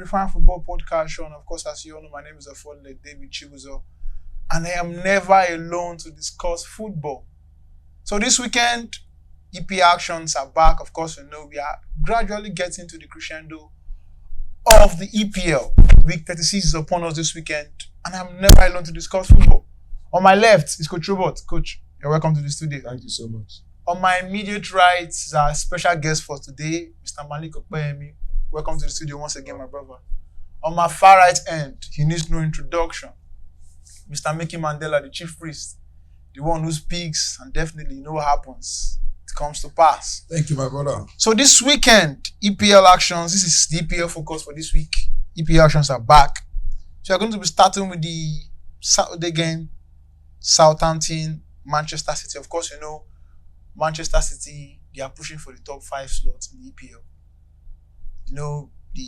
Fan Football Podcast show. And of course, as you all know, my name is Afole David Chibuzo. And I am never alone to discuss football. So this weekend, EPL actions are back. Of course, we are gradually getting to the crescendo of the EPL. Week 36 is upon us this weekend. And I'm never alone to discuss football. On my left is Coach Robert. Coach, you're welcome to the studio. Thank you so much. On my immediate right is our special guest for today, Mr. Malik Okpeyemi. Welcome to the studio once again, my brother. On my far right end, he needs no introduction. Mr. Mickey Mandela, the chief priest, the one who speaks and definitely you know what happens. It comes to pass. Thank you, my brother. So this weekend, EPL actions, this is the EPL Focus for this week. EPL actions are back. So we're going to be starting with the Saturday game, Southampton, Manchester City. Of course, you know, Manchester City, they are pushing for the top 5 slots in the EPL. You know, the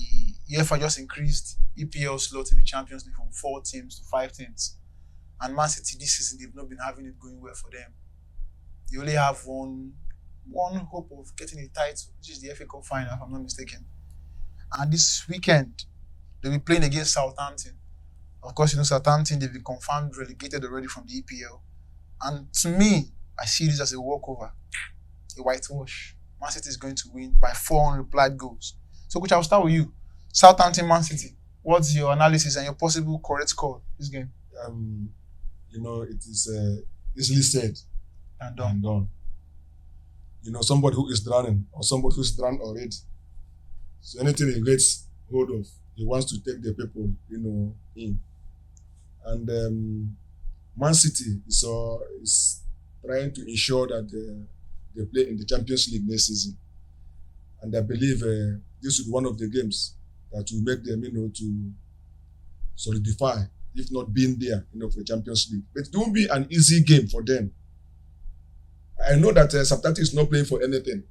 UEFA just increased EPL slots in the Champions League from 4 teams to 5 teams. And Man City this season, they've not been having it going well for them. They only have one hope of getting a title, which is the FA Cup final, if I'm not mistaken. And this weekend, they'll be playing against Southampton. Of course, you know, Southampton, they've been confirmed relegated already from the EPL. And to me, I see this as a walkover, a whitewash. Man City is going to win by 4 unreplied goals. So, Coach, I'll start with you. Southampton, Man City. What's your analysis and your possible correct score this game? You know, it is easily said And done. and done. You know, somebody who is drowning or somebody who's drowned already. So anything he gets hold of, he wants to take the people, you know, in. And Man City is trying to ensure that they play in the Champions League next season. And I believe this will be one of the games that will make them, you know, to solidify, if not being there, you know, for the Champions League. But it won't be an easy game for them. I know that Southampton is not playing for anything.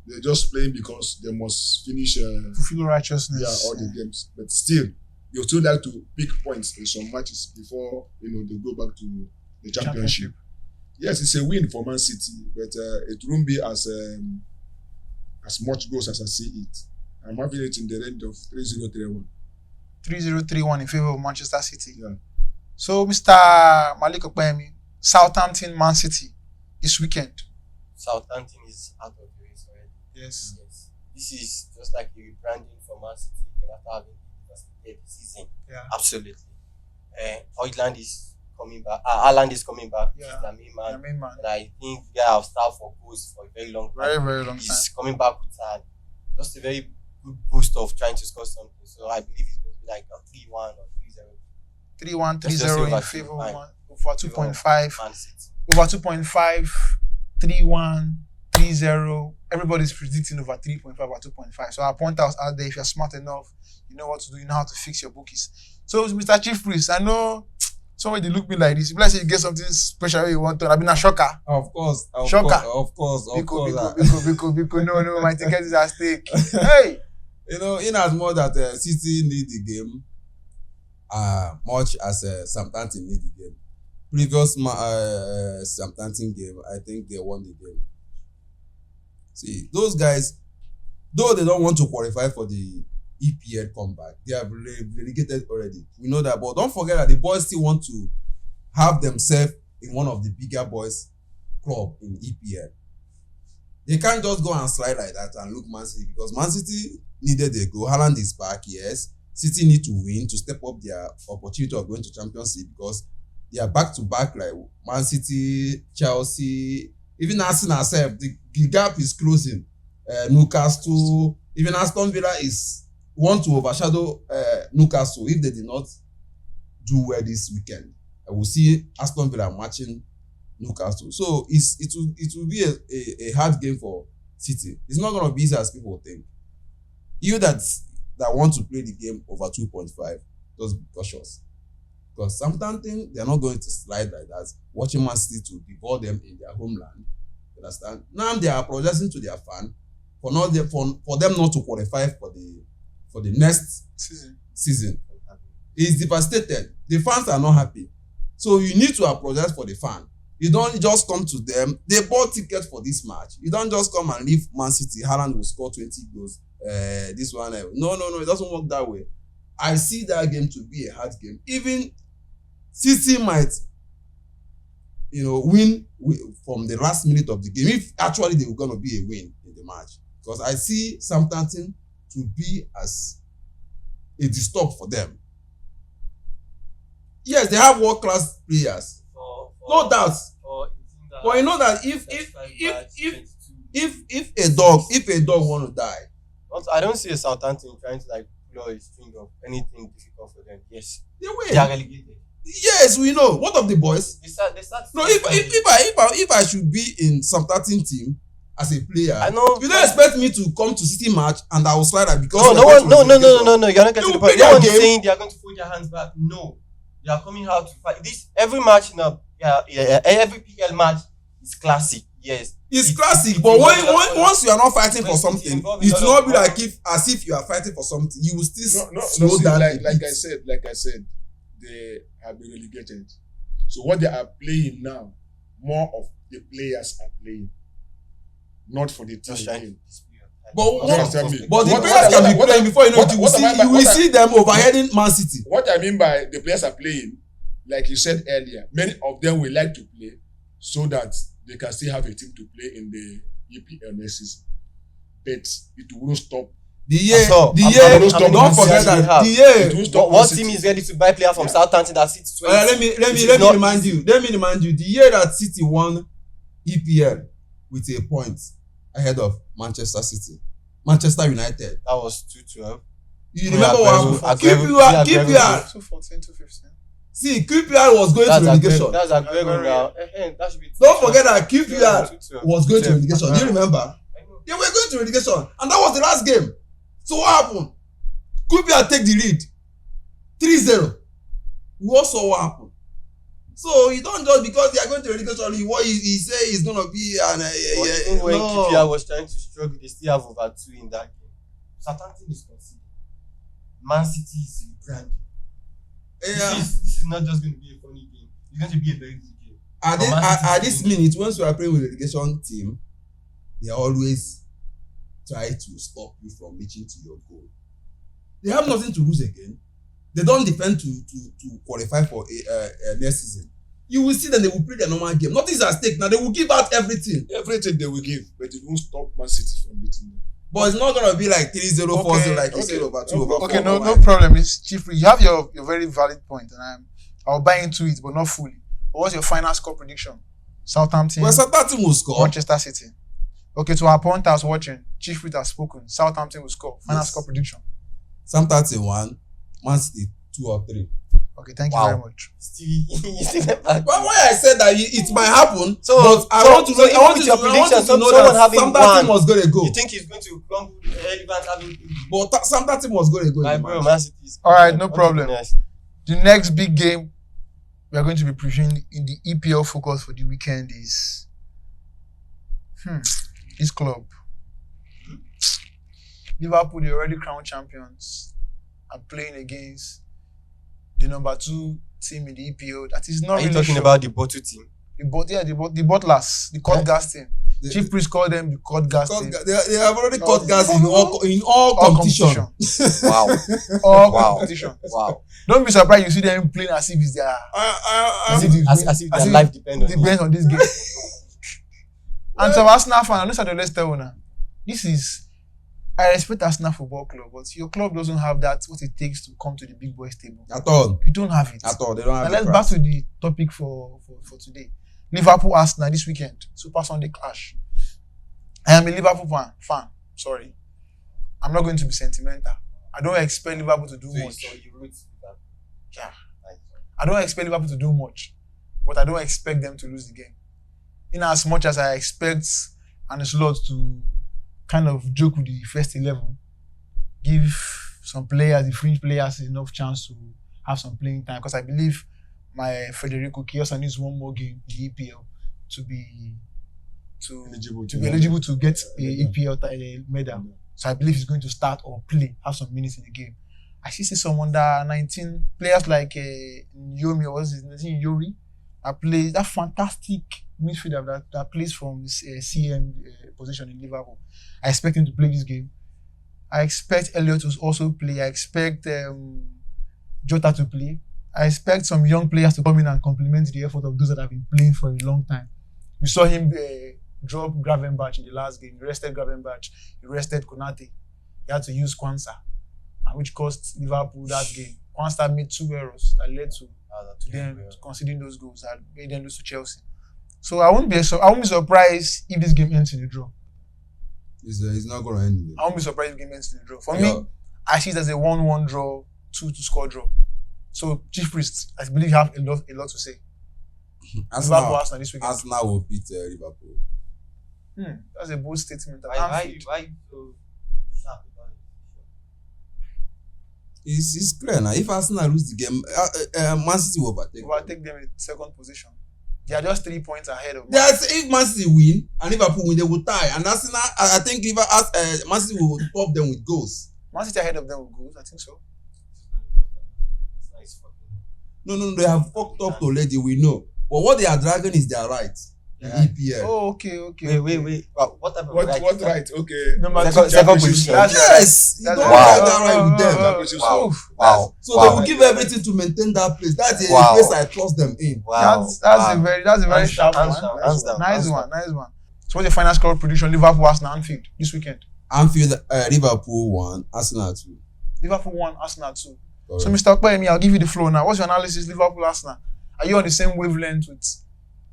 They're just playing because they must finish Fulfill righteousness. all the games. But still, they still like to pick points in some matches before, you know, they go back to the championship. Yes, it's a win for Man City, but it won't be as much goals as I see it. I'm having it in the range of 3-0-3-1. 3-0-3-1 in favor of Manchester City. Yeah. So, Mr. Malik Okpeyemi, Southampton, Man City this weekend. Southampton is out of the race already. Yes. This is just like a rebranding for Man City after having the season. Yeah. Absolutely. Haaland is coming back. Haaland is coming back. Yeah. He's the main man. The main man. And I think the guy have started for goals for a very long time. Very, very long time. He's coming back with just a very good boost of trying to score something. So I believe it's going to be like a 3-1 or 3-0. 3-1, 3-0 in favor of over 2.5. Man City. Over 2.5, 3-1, 3-0. Everybody's predicting over 3.5 or 2.5. So I'll point out there, if you're smart enough, you know what to do, you know how to fix your bookies. So, Mr. Chief Priest, I know somebody look me like this. If let's say you get something special you want to, I've been a shocker. Of course. Because, no, my ticket is at stake. Hey! You know, in as much that City need the game, much as Southampton need the game. Previous Southampton game, I think they won the game. See, those guys, though they don't want to qualify for the EPL comeback, they have relegated already. We know that, but don't forget that the boys still want to have themselves in one of the bigger boys club in EPL. They can't just go and slide like that and look Man City, because Man City needed a goal. Haaland is back, yes. City need to win to step up their opportunity of going to Champions League, because they are back to back like Man City, Chelsea, even Arsenal self. The gap is closing. Newcastle, even Aston Villa want to overshadow Newcastle if they did not do well this weekend. I will see Aston Villa matching Newcastle. So it will be a hard game for City. It's not going to be easy as people think. You that want to play the game over 2.5, just be cautious. Because sometimes they're not going to slide like that. Watching Man City to devour them in their homeland. You understand? Now they are apologizing to their fan for them not to qualify for the next season. It's devastated. The fans are not happy. So you need to apologize for the fan. You don't just come to them. They bought tickets for this match. You don't just come and leave Man City. Haaland will score 20 goals this one. No, it doesn't work that way. I see that game to be a hard game. Even City might, win from the last minute of the game. If actually they were going to be a win in the match, because I see Southampton to be as a disturb for them. Yes, they have world-class players, no doubt. But you know that if a dog want to die, I don't see a Southampton trying to like pull a string of anything difficult for them. Yes, they they are will. relegated. Yes, we know. What of the boys? They start. No, if I should be in Southampton team as a player, I know. you don't expect me to come to City match and I will slide out because No. You're not getting the point. No one's game. saying they are going to fold their hands back. No, they are coming out to fight. This every match now. Every PL match is classic. Yes, it's classic. But once you are not fighting for something, it will not be like as if you are fighting for something. You will still slow down. Like I said, they have been relegated. So what they are playing now, more of the players are playing, not for the team again. But the What players can be playing before you will see them overheading Man City. What I mean by the players are playing, like you said earlier, many of them will like to play so that they can still have a team to play in the EPL next season. But it won't stop. Don't forget that the year. What team is ready to buy player from Southampton that sits 20? Let me remind you. The year that City won EPL with a point ahead of Manchester United. That was 2-12. You remember what happened? QPR. 214, 215. See, QPR was going to relegation. That's Aguero now. That should be. Don't forget that QPR was going to relegation. Do you remember? I know. They were going to relegation, and that was the last game. So what happened? QPR take the lead, 3-0. We all saw what happened. So you don't just because they are going to relegation, he say he's gonna be an. Even when QPR was trying to struggle, they still have over 2 in that game. Southampton is conceding. Man City is rebranding. Yeah. This is not just going to be a funny game. It's going to be a very good game. At this minute, once you are playing with a relegation team, they always try to stop you from reaching to your goal. They have nothing to lose again. They don't defend to qualify for a next season. You will see that they will play their normal game. Nothing is at stake now. They will give out everything. Everything they will give, but it won't stop Man City from beating them. But it's not gonna be like 3-0, 4-0 like you said over 2 over 4. Okay, no problem. It's Chief. You have your very valid point, and I'll buy into it, but not fully. But what's your final score prediction? Southampton. Well, Southampton will score. Manchester City. Okay, to our point, I was watching. Chief Reed has spoken. Southampton will score. Final score prediction. Southampton 1, Man City 2 or 3. Okay, thank you very much. Stevie, you still went back. But why I said that it might happen, So- but I so- want to so know. even I want with you your to know prediction, that someone having Southampton one, was going to go. You think he's going to crumble relevant having But Southampton was going to go. my in the bro, match. Man City is All right, no oh my problem. goodness. The next big game we are going to be previewing in the EPL Focus for the weekend is this club. Liverpool, the already crowned champions, are playing against the number 2 team in the EPL. That is not Are really you talking sure. about the bottle team? the butlers, the cut gas team. Chief Priest called them the cut gas team. They have already cut gas in all competition. Wow. All Wow. competition. Wow. Don't be surprised you see them playing as if it's their As if their life depends on it. depends on this game. And to Arsenal fan, I know how let's tell now. This is I respect Arsenal Football Club, but your club doesn't have that what it takes to come to the big boys table. At all. You don't have it. At all. They don't have And it. let's back to the topic for today. Liverpool Arsenal this weekend. Super Sunday clash. I am a Liverpool fan. Sorry. I'm not going to be sentimental. I don't expect Liverpool to do much. So you root that. Yeah. I don't expect Liverpool to do much, but I don't expect them to lose the game. In as much as I expect Ancelotti to kind of joke with the first 11, give some players, the fringe players, enough chance to have some playing time. Because I believe my Federico Chiesa needs one more game in the EPL to be eligible to get a EPL medal. So I believe he's going to start or play, have some minutes in the game. I see some under 19 players like Yomi, or what's his name, Yori, that fantastic midfielder that plays from this CM position in Liverpool. I expect him to play this game. I expect Elliott to also play. I expect Jota to play. I expect some young players to come in and complement the effort of those that have been playing for a long time. We saw him drop Gravenberch in the last game. He rested Gravenberch. He rested Konate. He had to use Kwanzaa, which cost Liverpool that game. Kwanzaa made 2 errors that led to them conceding those goals that made them lose to Chelsea. So I won't be surprised if this game ends in a draw. It's not going to end. I won't be surprised if the game ends in a draw. For me, I see it as a 1-1 draw, 2-score draw. So Chief Priest, I believe you have a lot to say. Arsenal this weekend. Arsenal will beat Liverpool. That's a bold statement. Why you so sharp about it? It's clear now. If Arsenal lose the game, Man City will overtake them in second position. They are just 3 points ahead of. If Man City win and Liverpool win, they will tie. And Arsenal, I think Man City will top them with goals. Man City ahead of them with goals. I think so. No, they have fucked up already. We know. But what they are dragging is their right. EPL. Oh, okay. Wait. What type of What right? Okay. Second position. Yes. You don't have that right with them. Wow. So they will give everything to maintain that place. That's a place I trust them in. Wow. That's a very sharp one. Nice one. So what's the final score prediction? Liverpool, Arsenal, Anfield this weekend. Anfield, Liverpool 1, Arsenal 2. Liverpool 1, Arsenal 2. So Mr. Okpeyemi, I'll give you the floor now. What's your analysis, Liverpool, Arsenal? Are you on the same wavelength with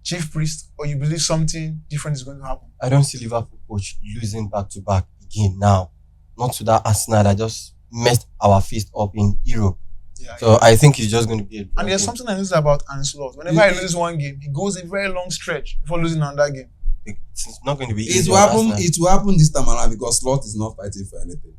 Chief Priest, or you believe something different is going to happen? I don't see Liverpool coach losing back-to-back again now. Not to that Arsenal that just messed our face up in Europe. I think it's just going to be a and there's something I noticed about Anslot. Whenever he loses one game, he goes a very long stretch before losing another game. It's not going to be easy. It will happen this time around because Slot is not fighting for anything.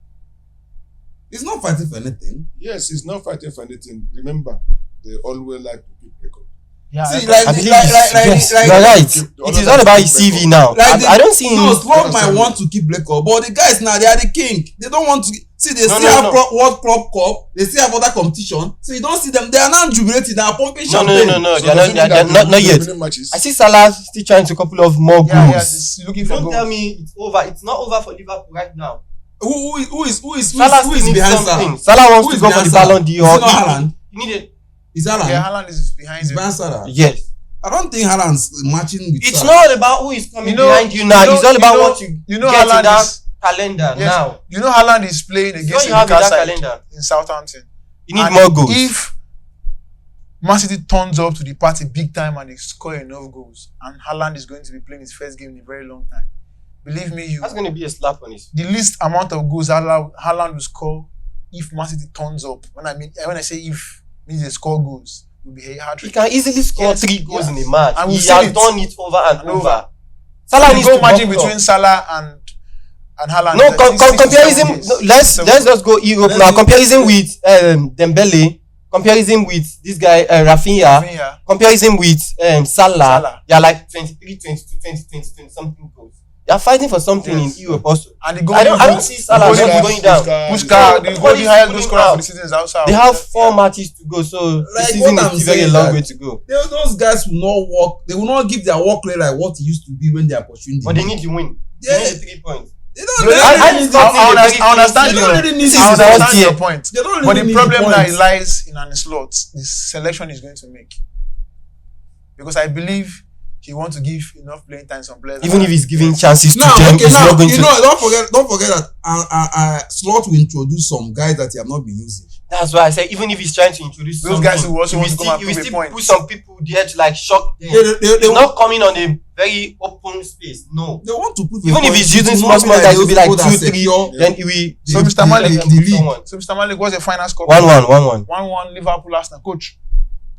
He's not fighting for anything. Yes, he's not fighting for anything. Remember, they always like to keep record. Yeah, see, you're right. It is all about his CV now. I don't see him. No, Slot might want to keep record, but the guys now, they are the king. They don't want to. See, they still have World Club Cup. They still have other competition. So you don't see them. They are not jubilating. They are pumping champagne. No. So they're not yet. I see Salah still trying to couple of more goals. Yes, he's looking for goals. Don't tell me it's over. It's not over for Liverpool right now. Who is Salah behind Salah? Salah wants to go for the Ballon d'Or. Is it not Haaland? You need it. Is Haaland? Yeah, Haaland is behind him. Behind Salah? Yes. I don't think Haaland's matching with It's Salah. not about who is coming behind you now. It's all about what you get in that calendar now. You know Haaland is playing against you have Newcastle that calendar in Southampton. You need more goals. If Man City turns up to the party big time and they score enough goals, and Haaland is going to be playing his first game in a very long time, believe me, that's going to be a slap on his face. The least amount of goals Haaland will score if Man City turns up. When I say if, means they score goals, will be a hat-trick. He can easily score 3 goals in a match. And he has done it over and over. Salah needs to imagine between Salah and Haaland. No, comparison. No, let's just go Europe now. Comparison with Dembele. Comparison with this guy Rafinha. Comparison with Salah. They are like 23, 22, 20 something goals. They are fighting for something in Europe also. And I don't see Salah going down. Puskar, the highest goal scorer for the season is outside. They have 4 matches to go, so the season is still very long way to go. Those guys will not work. They will not give their work rate like what it used to be when they are pursuing. But they need to win. They need 3 points. They don't I understand your point. But the problem that lies in an slot, the selection is going to make. Because I believe he wants to give enough playing time to some players. Even if he's giving chances to them, he's not going to. Don't forget that Slot will introduce some guys that he have not been using. That's why I say even if he's trying to introduce those guys who also want to come and prove a point, put some people there to like shock them. They're not coming on a very open space. No, they want to prove. Even if he's using small guys, will be like 2, 3. Then he will. So Mr. Malik, what's your final score? 1-1. 1-1. Liverpool Arsenal. Coach,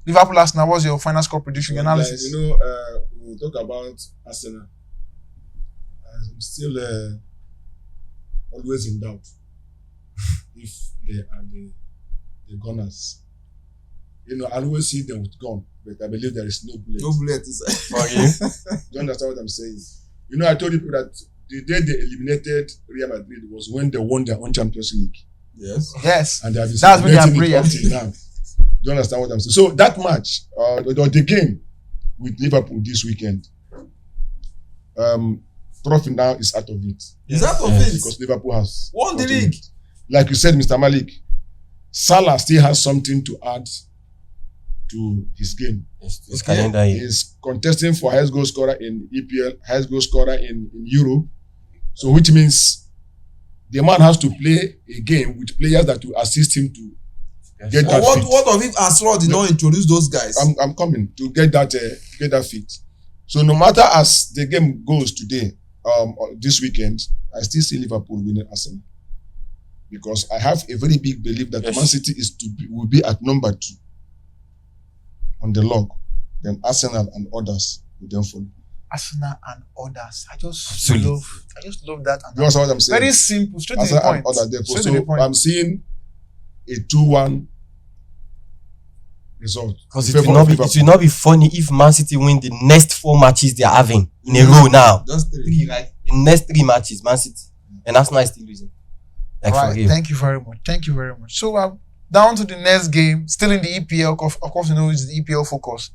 Liverpool Arsenal. What's your final score prediction analysis? We'll talk about Arsenal. I'm still always in doubt if they are the gunners. I always see them with gun, but I believe there is no bullet. No bullet inside. Do you understand what I'm saying? I told you that the day they eliminated Real Madrid was when they won their own Champions League. Yes. And they have been that's when they are prayer. now. Do you understand what I'm saying? So that match, the game with Liverpool this weekend, trophy now is out of it. Is out of Yes. it? Because Liverpool has Won the gotten league. it. Like you said, Mr. Malik, Salah still has something to add to his game. This calendar year. He's contesting for highest goal scorer in EPL, highest goal scorer in Europe. So which means the man has to play a game with players that will assist him to get But that fit. what of if Asror did not introduce those guys? I'm coming to get that fit. So no matter as the game goes today, this weekend, I still see Liverpool winning Arsenal because I have a very big belief that Yes. Man City will be at number 2 on the log, then Arsenal and others will then follow. Arsenal and others. I just Absolutely. love that. You understand what I'm saying? Very simple, straight to the Arsenal point. and others therefore. Straight to the So point. I'm seeing a 2-1 result. Because in it favour will not of be Liverpool. not be funny if Man City win the next 4 matches they are having in a row now. Just 3. 3, right? The next 3 matches, Man City. And Arsenal is still losing. Like All for right, real. thank you very much. Thank you very much. So down to the next game, still in the EPL. Of course, you know it's the EPL Focus.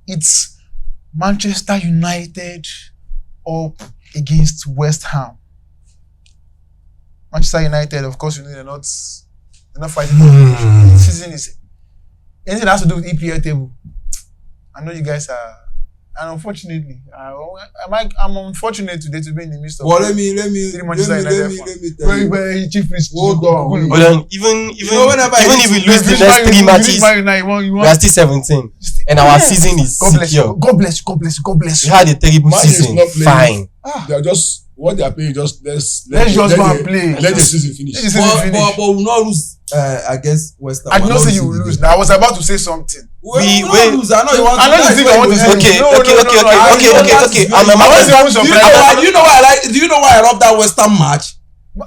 It's Manchester United up against West Ham. Manchester United, of course, you know they're not fighting for relegation. The season is anything that has to do with EPL table. I know you guys are, and unfortunately, I'm unfortunate today to be in the midst of. But let me Three Manchester United tell you. Very chief priest. Hold on. But then even know, whenever if we lose the next 3 matches, we are still 17. And our season is God bless secure. you. God bless you. God bless you. God bless We you. had a terrible Man is season. not playing. Fine. They are just what they are playing. Just Let's just go and play. Let the season finish. Let the season finish. But we will not lose against West Ham. I did not say you will lose. Now I was about to say something. We will wait. not lose. I know you want I know to. you think I want to say. Okay, No, okay. I'm a I want to man. say Do you know why I like? Do you know why I love that West Ham match?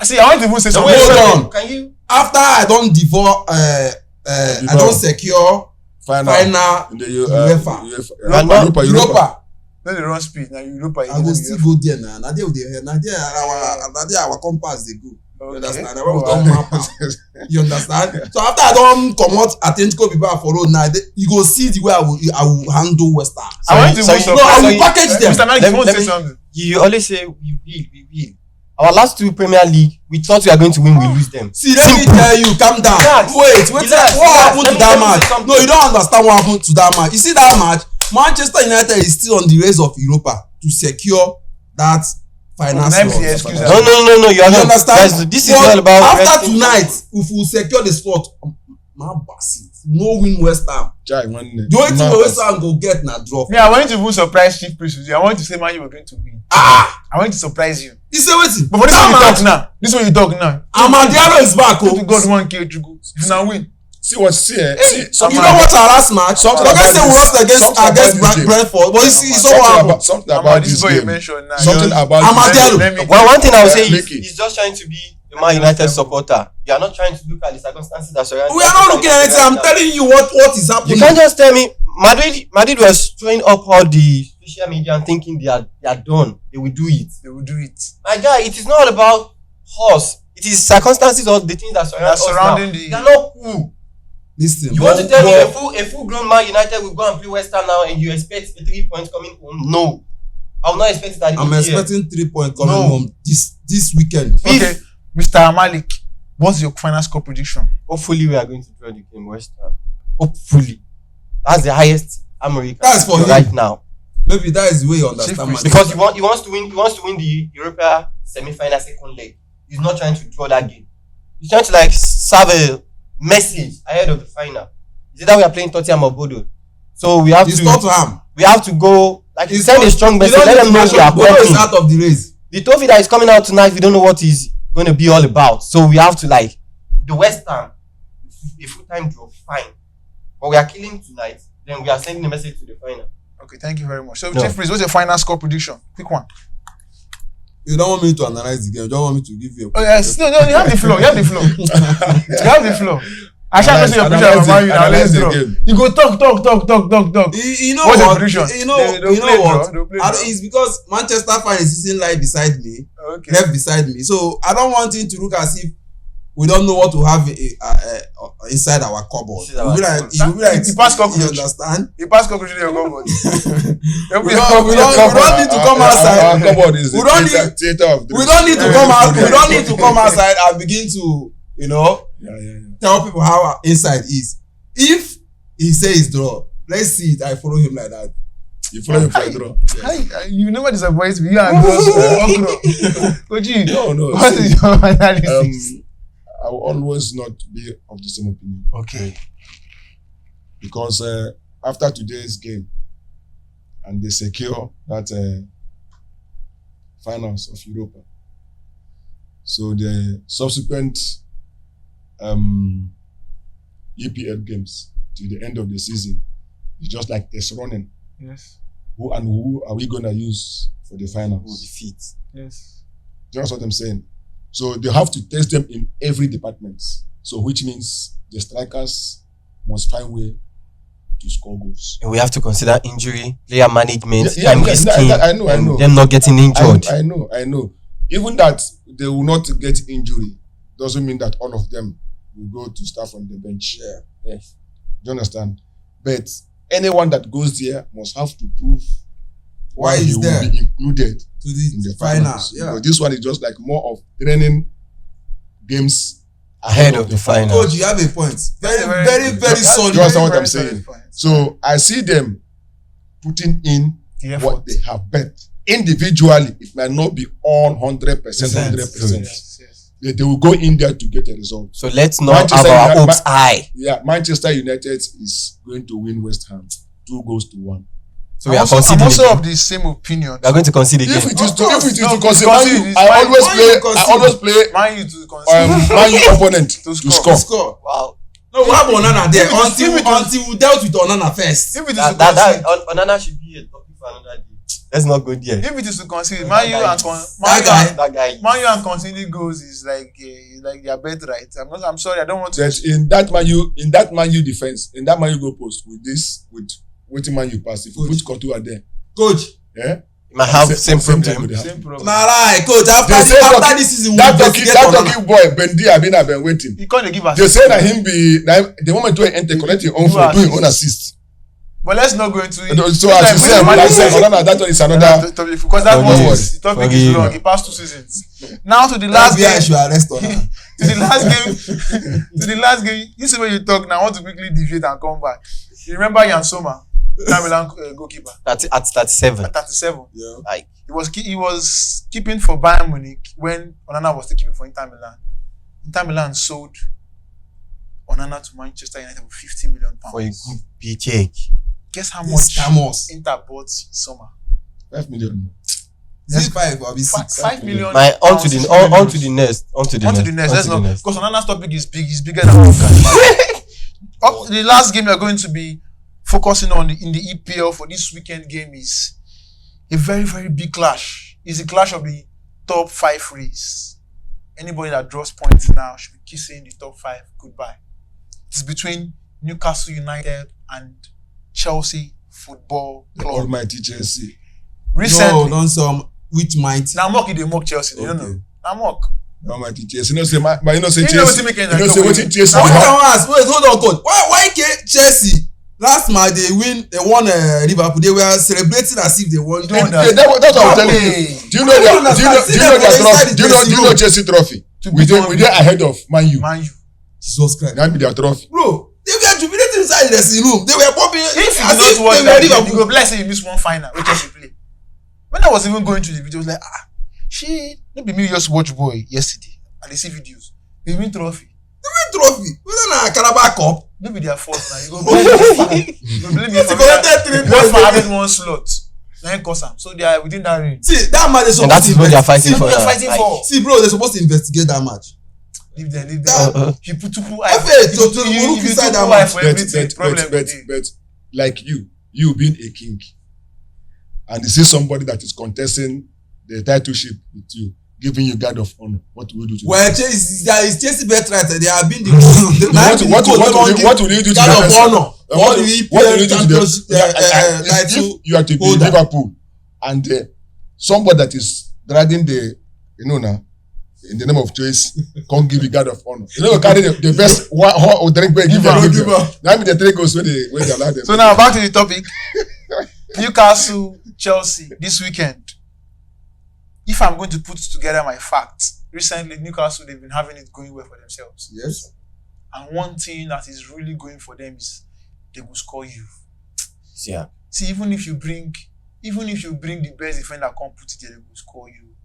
See, I want to even say something. Hold on. Can you? After I don't devour, I don't secure final In the UEFA. Europa. Let the run speed. Now Europa. I will still go there now. Now there our compass they go. You understand? Where we don't map out. You understand? So after I don't come out Atletico Bilbao for road now, you go see the way I will handle West Ham. I want to So even you- No, I will you- package them. Mr. Mike, Let you me- want to let say me- something? You always say we will. Our last 2 Premier League, we thought we are going to win, we lose them. See, let me tell you, calm down. Relax. Wait, Relax. what happened Let to me that say match? something. No, you don't understand what happened to that match. You see that match, Manchester United is still on the race of Europa to secure that final Let me see slot. excuse. No, you are You not. understand? Guys, this is But all about after resting. tonight, if we secure the slot, no win West Ham. Jai, one The only thing West Ham go get na draw. Me, I want you to even surprise Chief Priest with you. I want you to say, man, you were going to win. I want you to surprise you. You say wetin? But for this one you talk now. This one you talk now. Amadiaro is back Go to o. God 1K Chugu. If you now win. See, some You know what our last match? Something Like I about say we this- lost against something about this game. Brentford, but you see so what happened. something Amma, about this this boy you game. mentioned now. Something about Amadiaro. Let me- One thing I will say is Mickey. he's just trying to be a Man United supporter. You are not trying to look at the circumstances that surround. We are not looking at anything. I'm telling you what is You happening. can't just tell me Madrid was throwing up all the social media and thinking they are done. They will do it. They will do it. My guy, it is not all about us. It is circumstances or the things that surround That's us surrounding now. the- They are not cool. Listen, You want to tell me a full-grown Man United will go and play West Ham now and you expect a 3 points coming home? No. I will not expect it at the I'm EPL. expecting 3 points coming No. home this weekend. Okay. Mr. Malik, what's your final score prediction? Hopefully we are going to draw the game West Ham. Hopefully. That's the highest American That's for him. right now. Maybe that is the way you understand. Chief, Because he wants to win the Europa semi-final second leg. He's not trying to draw that game. He's trying to serve a message ahead of the final. Is it that we are playing Tottenham or Bodo? So we have It's to Tottenham. go send a strong message. Let them know we are Bodo is coming. out of the race. The trophy that is coming out tonight, we don't know what is going to be all about. So we have to the West Ham, a full-time draw, fine. But we are killing tonight. Then we are sending a message to the final. Okay, thank you very much. So, No. Chief Priest, what's your final score prediction? Quick one. You don't want me to analyze the game. You don't want me to give you a Oh, yes. No, you have the floor. You have the floor. You have the floor. I shall not say your prediction about you now. Let's draw. You go talk. You know What's your what? prediction? You know They'll what? play draw. It's because Manchester fan is sitting like beside me, Okay. left beside me. So I don't want him to look as if we don't know what to have inside our cupboard. It will be like the past cockroach. You understand? The past cockroach in your cupboard. We don't need to come outside. Our cupboard is We the don't theater of We don't need to come out. We don't need to come outside and begin to, tell people how our inside is. If he says draw, let's see it. I follow him like that. You follow him for a draw. You never disappoint me. You and Gross. No. What is your analysis? I will always not be of the same opinion. Okay. Because after today's game, and they secure that finals of Europa, so the subsequent EPL games to the end of the season is just like test running. Yes. Who are we gonna use for the finals? Defeat. Yes. Do you know what I'm saying? So they have to test them in every department. So which means the strikers must find way to score goals. And we have to consider injury, player management, Yeah, time risking, I know. them not getting injured. I know. Even that they will not get injury doesn't mean that all of them will go to start from the bench. Yeah. Yes. Do you understand? But anyone that goes there must have to prove Why he he's will there be included to in the the final. finals. Yeah. But this one is just like more of training games Ahead of the final. Coach, you have a point. Very solid. You understand what I'm Very saying? solid point. So I see them putting in The effort. what they have bet. Individually, it might not be all 100%, 100%. Yes. They will go in there to get a result. So let's not Manchester have our United- hopes high. Yeah, Manchester United is going to win West Ham 2-1. So we are I'm conceding. also again. of the same opinion. We are going to concede again. If it is Of course. to No, concede, concede Man U, is I fine. always play Man U to concede. Man U opponent To to score. score. Wow. No, we have Onana there If it is- until we dealt with Onana first. If it is to That concede, Onana should be a topic for another day. Let's not go there. if it is to concede, Man U and That guy. Man U and conceding goals is like their birthright. I'm sorry, I don't want to. That in that Man U defense, in that Man U goal post with waiting Man U pass. If you put Courtois there, Coach, yeah, You might have Same same thing problem. with Same problem. nah, right, Coach. They say After this season, we that investigate talking Onana. boy Bendy have been waiting. He can't give us. They say that him be the moment to enter collect his own for doing own assist. But let's not go into it. So as you said, that one is another. Because that Forgive. was the topic is long. It passed 2 seasons. Now to the last That's why I game. should arrest Onana. To the last game. You see when you talk now. I want to quickly deviate and come back. You remember Jan Sommer, Milan goalkeeper, At 37. at 37. Yeah. Like, He was keeping for Bayern Munich when Onana was still keeping for Inter Milan. Inter Milan sold Onana to Manchester United for £50 million. for a good paycheck. Guess how These much scammers. Inter bought Sommer? 5 million. This 5 or be 6. 5 million. My on to pounds, the next. On to the On to next. the next. On Let's to the not, next. because Onana's topic is big. It's bigger than podcast. Up to the last game we are going to be focusing on in the EPL for this weekend game is a very, very big clash. It's a clash of the top 5 race. Anybody that draws points now should be kissing the top 5 goodbye. It's between Newcastle United and Chelsea Football The Club. almighty Chelsea. Recently, No, don't some which might. now mock they mock Chelsea. You don't know. Okay. Now mock. The almighty Chelsea. You know say but you know say You know Chelsea. wetin make You know say Nigeria wetin win. Chelsea. Now, dey wait, have. I want ask, hold on, coach. Why Chelsea last match they won Liverpool? They were celebrating as if they won. You don't Yeah, that's what I'm telling you. Hey. Do you know their trophy? Do you know Chelsea trophy? To We beat dey ahead of Man U. Man U. Jesus Christ, That be their trophy. bro. They were jubilating inside the dressing room. They were popping. If you as don't if watch they that were game, you Liverpool. go bless you miss one final wey Chelsea play. When I was even going through the videos, like no be me just watch boy yesterday and they see videos. They win trophy. Trophy. Whether na Carabao Cup. No be their fault now. You go blame me. You go blame me for collected 3 just points. for having one slot. Na him cause am. So they are within that range. See that match. And that is what they are fighting See for what they're now. fighting Like, for. See, bro, they're supposed to investigate that match. Leave them. That- You put two FA to look inside that eye match. for everything. Problem with it. But like you being a king, and you see somebody that is contesting the titleship with you, giving you guard of honor, what will you do to Well, them? Chelsea bet right. They have been the What will you do to guard that of person? honor. What For will the you EPL do to Champions them? title. If you are to be holder. Liverpool and somebody that is dragging the now in the name of choice, can't give you guard of honor. You know, carry the best or drink where give them. Now the 3 goals when they allow them. So now back to the topic. Newcastle, Chelsea this weekend. If I'm going to put together my facts, recently Newcastle, they've been having it going well for themselves. Yes. And one thing that is really going for them is they will score you. Yeah. See, even if you bring the best defender, come put it there, they will score you.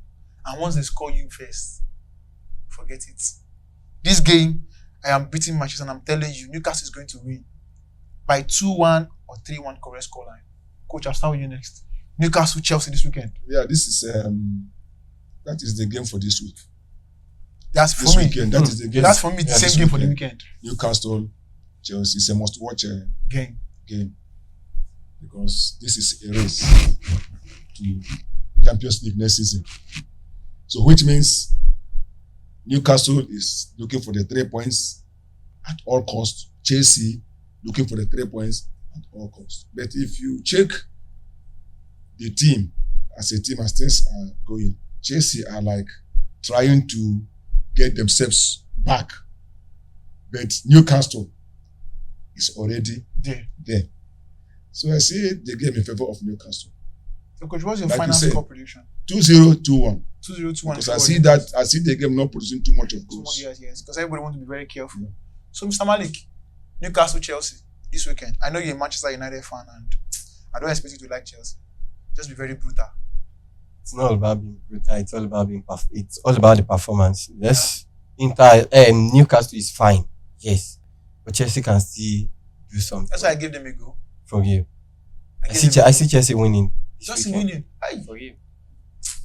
And once they score you first, forget it. This game, I am beating Manchester, and I'm telling you, Newcastle is going to win by 2-1 or 3-1 correct scoreline. Coach, I'll start with you next. Newcastle, Chelsea this weekend. Yeah, this is that is the game for this week. That's for This me. weekend, that is the game. That's for me. The same game for the weekend. Newcastle, Chelsea is a must-watch Game. because this is a race to Champions League next season. So, which means Newcastle is looking for the 3 points at all costs. Chelsea looking for the 3 points at all costs. But if you check the team as a team, as things are going, Chelsea are like trying to get themselves back. But Newcastle is already there. So I see the game in favor of Newcastle. So, Coach, what's your Like final you said, score prediction? 2-0, 2-1. 2-0, 2-1. Because I see the game not producing too much of goals. Yes. Because everybody wants to be very careful. Yeah. So, Mr. Malik, Newcastle, Chelsea this weekend. I know you're a Manchester United fan, and I don't expect you to like Chelsea. Just be very brutal. It's not about being brutal. It's all about being it's all about the performance. Yes, Newcastle is fine. Yes, but Chelsea can still do something. That's why I gave them a go. Forgive. I see Chelsea winning. Just winning. Forgive.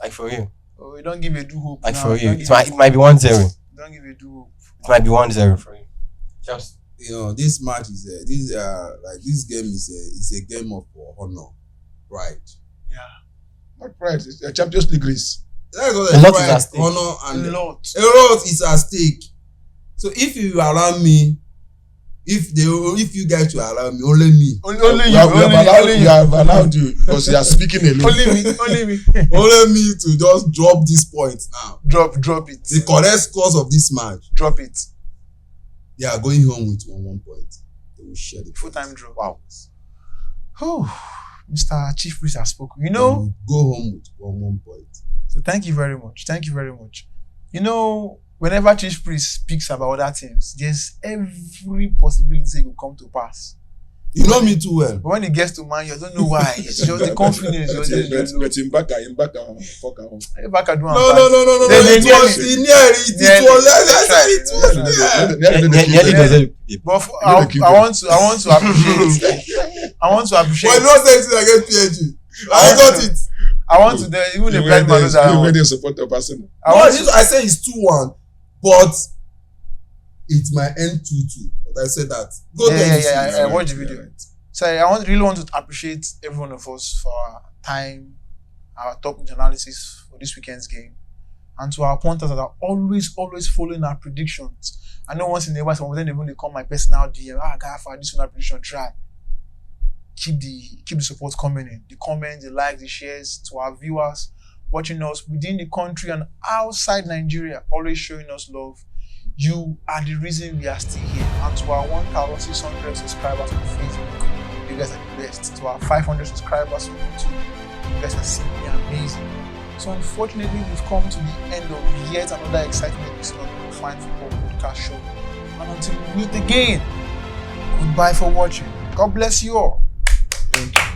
Like for you. Oh, you don't give a do hope. Like now. For you. It might be 1-0. Don't give a do hope. It might be 1-0 for you. Chelsea. You know, this match is this game is a game of honor, pride. Yeah. Not pride. It's a Champions League race. That's what a lot pride, is at stake. honor, and a lot is at stake. So if you allow me, if you guys will allow me, only me. We have allowed you because you are speaking alone. Only me. Only me to just drop this point now. Drop it. The correct scores of this match. Drop it. They are going home with 1 point. They will share the full-time draw. Wow. Oh, Mr. Chief Priest has spoken. You know, go home with 1 point. So thank you very much. You know, whenever Chief Priest speaks about other teams, there's every possibility it will come to pass. You know me too well. But when it gets to man, you don't know why. It's just the confidence. But in Baka, fuck out. Baka do no. But I want to appreciate. But no sense against PSG. I got it. I want to even the blind man knows you really support of Arsenal. I say it's 2-1, but it might end 2-2. But I said that. I watched the video. Right. So I really want to appreciate every one of us for our time, our top analysis for this weekend's game, and to our punters that are always following our predictions. I know once in a while, some of them even they call my personal DM. Guy, for this one prediction, try. Keep the support coming in. The comments, the likes, the shares to our viewers watching us within the country and outside Nigeria, always showing us love. You are the reason we are still here. And to our 1,600 subscribers on Facebook, you guys are the best. To our 500 subscribers on YouTube, you guys are simply amazing. So unfortunately, we've come to the end of yet another exciting episode of the Fine Football Podcast Show. And until we meet again, goodbye for watching. God bless you all. Thank you.